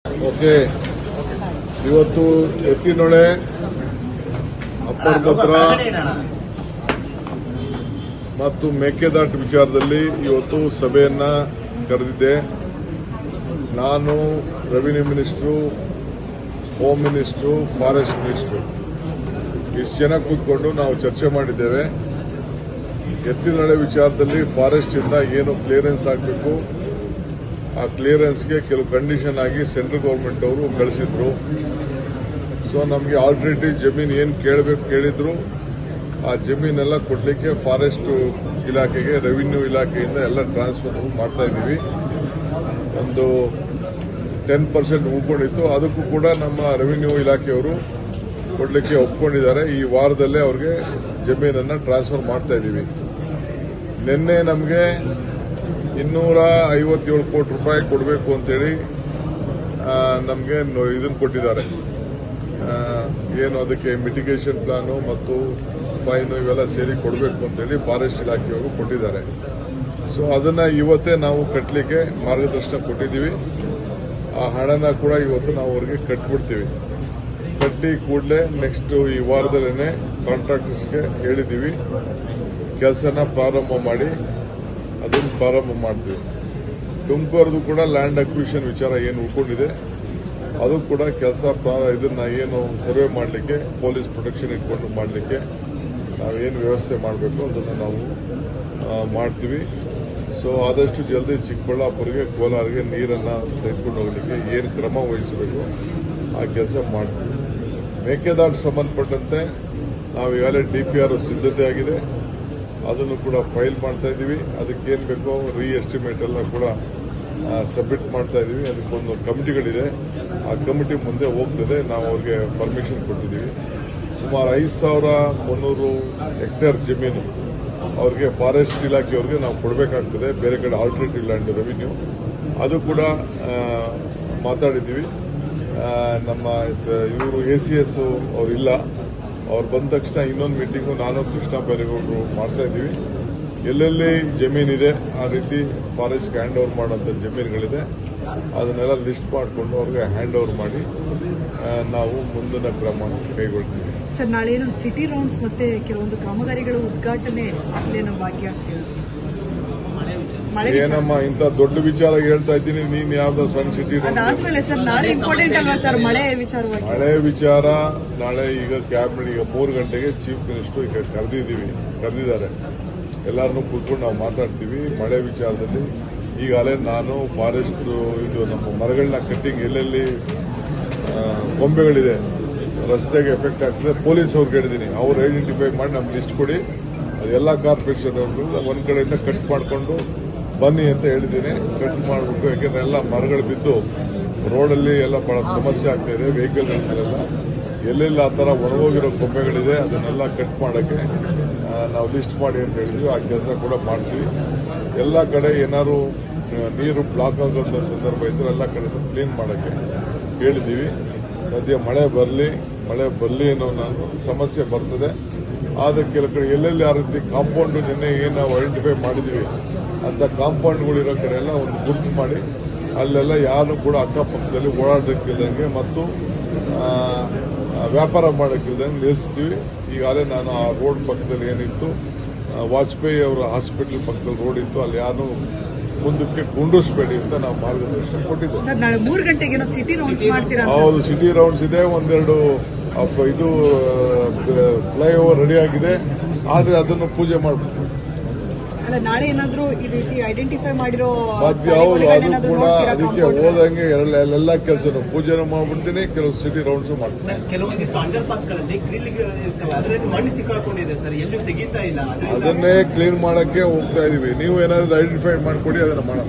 Okay, ಇವತ್ತು Ettinahole upper Bhadra ಮತ್ತು ಮೇಕೆದಾಟು ವಿಚಾರದಲ್ಲಿ ಇವತ್ತು ಸಭೆಯನ್ನ ಕರೆದಿದ್ದೆ. ನಾನು revenue minister, home minister, forest minister ಇಷ್ಟು ಜನ ಕೂತ್ಕೊಂಡು ನಾವು ಚರ್ಚೆ ಮಾಡಿದ್ದೇವೆ. ಎತ್ತಿನೊಳೆ ವಿಚಾರದಲ್ಲಿ ಫಾರೆಸ್ಟ್ ಇಂದ ಏನು ಕ್ಲಿಯರೆನ್ಸ್ ಆಗಬೇಕು, ಆ ಕ್ಲಿಯರೆನ್ಸ್ಗೆ ಕೆಲವು ಕಂಡೀಷನ್ ಆಗಿ ಸೆಂಟ್ರಲ್ ಗವರ್ಮೆಂಟ್ ಅವರು ಕಳಿಸಿದ್ರು. ಸೊ ನಮಗೆ ಆಲ್ಟರ್ನೇಟಿವ್ ಜಮೀನು ಏನು ಕೇಳಿದ್ರು ಆ ಜಮೀನೆಲ್ಲ ಕೊಡಲಿಕ್ಕೆ ಫಾರೆಸ್ಟ್ ಇಲಾಖೆಗೆ, ರೆವಿನ್ಯೂ ಇಲಾಖೆಯಿಂದ ಎಲ್ಲ ಟ್ರಾನ್ಸ್ಫರ್ ಮಾಡ್ತಾ ಇದ್ದೀವಿ. ಒಂದು 10% ಉಳ್ಕೊಂಡಿತ್ತು, ಅದಕ್ಕೂ ಕೂಡ ನಮ್ಮ ರೆವಿನ್ಯೂ ಇಲಾಖೆಯವರು ಕೊಡಲಿಕ್ಕೆ ಒಪ್ಕೊಂಡಿದ್ದಾರೆ. ಈ ವಾರದಲ್ಲೇ ಅವ್ರಿಗೆ ಜಮೀನನ್ನು ಟ್ರಾನ್ಸ್ಫರ್ ಮಾಡ್ತಾ ಇದ್ದೀವಿ. ನಿನ್ನೆ ನಮಗೆ 257 ಕೋಟಿ ರೂಪಾಯಿ ಕೊಡಬೇಕು ಅಂತೇಳಿ ನಮಗೆ ಇದನ್ನು ಕೊಟ್ಟಿದ್ದಾರೆ. ಏನು ಅದಕ್ಕೆ ಮಿಟಿಗೇಷನ್ ಪ್ಲಾನು ಮತ್ತು ಫೈನು ಇವೆಲ್ಲ ಸೇರಿ ಕೊಡಬೇಕು ಅಂತೇಳಿ ಫಾರೆಸ್ಟ್ ಇಲಾಖೆಯವರು ಕೊಟ್ಟಿದ್ದಾರೆ. ಸೊ ಅದನ್ನ ಇವತ್ತೇ ನಾವು ಕಟ್ಟಲಿಕ್ಕೆ ಮಾರ್ಗದರ್ಶನ ಕೊಟ್ಟಿದ್ದೀವಿ. ಆ ಹಣನ ಕೂಡ ಇವತ್ತು ನಾವು ಅವ್ರಿಗೆ ಕಟ್ಬಿಡ್ತೀವಿ. ಕಟ್ಟಿ ಕೂಡಲೇ ನೆಕ್ಸ್ಟ್ ಈ ವಾರದಲ್ಲೇ ಕಾಂಟ್ರಾಕ್ಟರ್ಸ್ಗೆ ಹೇಳಿದ್ದೀವಿ, ಕೆಲಸನ ಪ್ರಾರಂಭ ಮಾಡಿ ಅದನ್ನು ಪ್ರಾರಂಭ ಮಾಡ್ತೀವಿ. ತುಮಕೂರದು ಕೂಡ ಲ್ಯಾಂಡ್ ಅಕ್ವಿಷನ್ ವಿಚಾರ ಏನು ಉಳ್ಕೊಂಡಿದೆ ಅದು ಕೂಡ ಕೆಲಸ ಇದನ್ನ ಏನು ಸರ್ವೆ ಮಾಡಲಿಕ್ಕೆ, ಪೊಲೀಸ್ ಪ್ರೊಟೆಕ್ಷನ್ ಇಟ್ಕೊಂಡು ಮಾಡಲಿಕ್ಕೆ ನಾವೇನು ವ್ಯವಸ್ಥೆ ಮಾಡಬೇಕು ಅದನ್ನು ನಾವು ಮಾಡ್ತೀವಿ. ಸೊ ಆದಷ್ಟು ಜಲ್ದಿ ಚಿಕ್ಕಬಳ್ಳಾಪುರಿಗೆ, ಕೋಲಾರಿಗೆ ನೀರನ್ನು ತೆಗೆದುಕೊಂಡು ಹೋಗಲಿಕ್ಕೆ ಏನು ಕ್ರಮ ವಹಿಸಬೇಕು ಆ ಕೆಲಸ ಮಾಡ್ತೀವಿ. ಮೇಕೆದಾಟು ಸಂಬಂಧಪಟ್ಟಂತೆ ನಾವು ಈಗಾಗಲೇ DPR ಸಿದ್ಧತೆ ಆಗಿದೆ, ಅದನ್ನು ಕೂಡ ಫೈಲ್ ಮಾಡ್ತಾ ಇದ್ದೀವಿ. ಅದಕ್ಕೇನು ಬೇಕೋ ಎಸ್ಟಿಮೇಟ್ ಎಲ್ಲ ಕೂಡ ಸಬ್ಮಿಟ್ ಮಾಡ್ತಾ ಇದ್ದೀವಿ. ಅದಕ್ಕೊಂದು ಕಮಿಟಿಗಳಿದೆ, ಆ ಕಮಿಟಿ ಮುಂದೆ ಹೋಗ್ತದೆ. ನಾವು ಅವ್ರಿಗೆ ಪರ್ಮಿಷನ್ ಕೊಟ್ಟಿದ್ದೀವಿ. ಸುಮಾರು 5300 ಹೆಕ್ಟೇರ್ ಜಮೀನು ಅವ್ರಿಗೆ ಫಾರೆಸ್ಟ್ ಇಲಾಖೆಯವ್ರಿಗೆ ನಾವು ಕೊಡಬೇಕಾಗ್ತದೆ, ಬೇರೆ ಕಡೆ ಆಲ್ಟರ್ನೇಟಿವ್ ಲ್ಯಾಂಡ್ ರೆವಿನ್ಯೂ. ಅದು ಕೂಡ ಮಾತಾಡಿದ್ದೀವಿ. ನಮ್ಮ ಇವರು ACS ಅವರಿಲ್ಲ, ಅವ್ರು ಬಂದ ತಕ್ಷಣ ಇನ್ನೊಂದು ಮೀಟಿಂಗು ನಾನು ಕೃಷ್ಣ ಬೈರೇಗೌಡರು ಮಾಡ್ತಾ ಇದ್ದೀವಿ. ಎಲ್ಲೆಲ್ಲಿ ಜಮೀನಿದೆ ಆ ರೀತಿ ಫಾರೆಸ್ಟ್ಗೆ ಹ್ಯಾಂಡ್ ಓವರ್ ಮಾಡೋಂಥ ಜಮೀನುಗಳಿದೆ ಅದನ್ನೆಲ್ಲ ಲಿಸ್ಟ್ ಮಾಡಿಕೊಂಡು ಅವ್ರಿಗೆ ಹ್ಯಾಂಡ್ ಓವರ್ ಮಾಡಿ ನಾವು ಮುಂದಿನ ಕ್ರಮ ಕೈಗೊಳ್ತೀವಿ. ಸರ್, ನಾಳೆ ಸಿಟಿ ರೌಂಡ್ಸ್ ಮತ್ತೆ ಕೆಲವೊಂದು ಕಾಮಗಾರಿಗಳ ಉದ್ಘಾಟನೆ ನಮ್ಮ ಭಾಗ್ಯ. ಏನಮ್ಮ ಇಂಥ ದೊಡ್ಡ ವಿಚಾರ ಹೇಳ್ತಾ ಇದ್ದೀನಿ, ನೀನ್ ಯಾವ್ದೋ ಸಣ್ಣ ಸಿಟಿ ಅದಾದ್ಮೇಲೆ ಸರ್ ನಾಳೆ ಇಂಪಾರ್ಟೆಂಟ್ ಅಲ್ವಾ ಸರ್ ಮಳೆ ವಿಚಾರವಾಗಿ? ಮಳೆ ವಿಚಾರ ನಾಳೆ ಈಗ ಕ್ಯಾಬಿನೆಟ್ ಈಗ 3 ಗಂಟೆಗೆ ಚೀಫ್ ಮಿನಿಸ್ಟರ್ ಈಗ ಕರೆದಿದ್ದಾರೆ. ಎಲ್ಲರನ್ನೂ ಕೂತ್ಕೊಂಡು ನಾವು ಮಾತಾಡ್ತೀವಿ ಮಳೆ ವಿಚಾರದಲ್ಲಿ. ಈಗಾಗಲೇ ನಾನು ಫಾರೆಸ್ಟ್ ಇದು ನಮ್ಮ ಮರಗಳನ್ನ ಕಟ್ಟಿಂಗ್ ಎಲ್ಲೆಲ್ಲಿ ಗೊಂಬೆಗಳಿದೆ ರಸ್ತೆಗೆ ಎಫೆಕ್ಟ್ ಆಗ್ತದೆ ಪೊಲೀಸ್ ಅವ್ರಿಗೆ ಹೇಳಿದ್ದೀನಿ, ಅವ್ರು ಐಡೆಂಟಿಫೈ ಮಾಡಿ ನಮ್ಗೆ ಲಿಸ್ಟ್ ಕೊಡಿ, ಅದೆಲ್ಲ ಕಾರ್ಪೊರೇಷನ್ ಅವ್ರು ಒಂದ್ ಕಡೆಯಿಂದ ಕಟ್ ಮಾಡಿಕೊಂಡು ಬನ್ನಿ ಅಂತ ಹೇಳಿದ್ದೀನಿ. ಕಟ್ ಮಾಡಿಬಿಟ್ಟು, ಯಾಕೆಂದ್ರೆ ಎಲ್ಲ ಮರಗಳು ಬಿದ್ದು ರೋಡಲ್ಲಿ ಎಲ್ಲ ಬಹಳ ಸಮಸ್ಯೆ ಆಗ್ತಾ ಇದೆ, ವೆಹಿಕಲ್ಗಳಿಗೆಲ್ಲ ಎಲ್ಲೆಲ್ಲ ಆ ಥರ ಒಣಗೋಗಿರೋ ಗೊಂಬೆಗಳಿದೆ ಅದನ್ನೆಲ್ಲ ಕಟ್ ಮಾಡೋಕ್ಕೆ ನಾವು ಲಿಸ್ಟ್ ಮಾಡಿ ಅಂತ ಹೇಳಿದ್ವಿ. ಆ ಕೆಲಸ ಕೂಡ ಮಾಡ್ತೀವಿ. ಎಲ್ಲ ಕಡೆ ಏನಾದ್ರು ನೀರು ಬ್ಲಾಕ್ ಆಗೋಂಥ ಸಂದರ್ಭ ಇದ್ರೆ ಎಲ್ಲ ಕಡೆ ಕ್ಲೀನ್ ಮಾಡೋಕ್ಕೆ ಹೇಳಿದ್ದೀವಿ. ಸದ್ಯ ಮಳೆ ಬರಲಿ ಅನ್ನೋ ನಾನು ಸಮಸ್ಯೆ ಬರ್ತದೆ. ಆದ ಕೆಲ ಕಡೆ ಎಲ್ಲೆಲ್ಲಿ ಆ ರೀತಿ ಕಾಂಪೌಂಡ್ ನಿನ್ನೆ ಏನು ನಾವು ಐಡೆಂಟಿಫೈ ಮಾಡಿದ್ದೀವಿ ಅಂತ ಕಾಂಪೌಂಡ್ಗಳಿರೋ ಕಡೆ ಎಲ್ಲ ಒಂದು ಗುರ್ತು ಮಾಡಿ ಅಲ್ಲೆಲ್ಲ ಯಾರು ಕೂಡ ಅಕ್ಕಪಕ್ಕದಲ್ಲಿ ಓಡಾಡಕ್ಕಿಲ್ದಂಗೆ ಮತ್ತು ವ್ಯಾಪಾರ ಮಾಡೋಕ್ಕಿಲ್ದಂಗೆ ನಿಲ್ಲಿಸ್ತೀವಿ. ಈಗಾಗಲೇ ನಾನು ಆ ರೋಡ್ ಪಕ್ಕದಲ್ಲಿ ಏನಿತ್ತು ವಾಜಪೇಯಿ ಅವರ ಹಾಸ್ಪಿಟಲ್ ಪಕ್ಕದಲ್ಲಿ ರೋಡ್ ಇತ್ತು, ಅಲ್ಲಿ ಯಾರು ಮುಂದಕ್ಕೆ ಕುಂಡಿಸ್ಬೇಡಿ ಅಂತ ನಾವು ಮಾರ್ಗದರ್ಶನ ಕೊಟ್ಟಿದ್ದೇವೆ. ಸರ್, ನಾಳೆ 3 ಗಂಟೆಗೆ ಸಿಟಿ ರೌಂಡ್ಸ್ ಮಾಡ್ತೀರಾ? ಹೌದು, ಸಿಟಿ ರೌಂಡ್ಸ್ ಇದೆ. ಒಂದೆರಡು ಇದು ಫ್ಲೈಓವರ್ ರೆಡಿ ಆಗಿದೆ, ಆದ್ರೆ ಅದನ್ನು ಪೂಜೆ ಮಾಡ್ಬಿಡ್ತೀವಿ. ಅಲ್ಲ, ನಾಳೆ ಏನಾದ್ರು ಈ ರೀತಿ ಐಡೆಂಟಿಫೈ ಮಾಡಿರೋ ಅದು ಕೂಡ ಅದಕ್ಕೆ ಹೋದಂಗೆ ಎಲ್ಲ ಕೆಲಸನು ಪೂಜೆನೂ ಮಾಡ್ಬಿಡ್ತೀನಿ, ಕೆಲವು ಸಿಟಿ ರೌಂಡ್ಸ್ ಮಾಡ್ತೀನಿ. ಕೆಲವೊಂದಿಷ್ಟು ಅಂಡರ್ ಪಾಸ್ಗಳಲ್ಲಿ ಅದರಲ್ಲಿ ಮಣ್ಣು ಸಿಕ್ಕಾಕೊಂಡಿದೆ ಸರ್, ಎಲ್ಲೂ ತೆಗೀತಾ ಇಲ್ಲ. ಅದನ್ನೇ ಕ್ಲೀನ್ ಮಾಡಕ್ಕೆ ಹೋಗ್ತಾ ಇದೀವಿ. ನೀವು ಏನಾದ್ರು ಐಡೆಂಟಿಫೈ ಮಾಡ್ಕೊಡಿ, ಅದನ್ನ ಮಾಡೋಣ.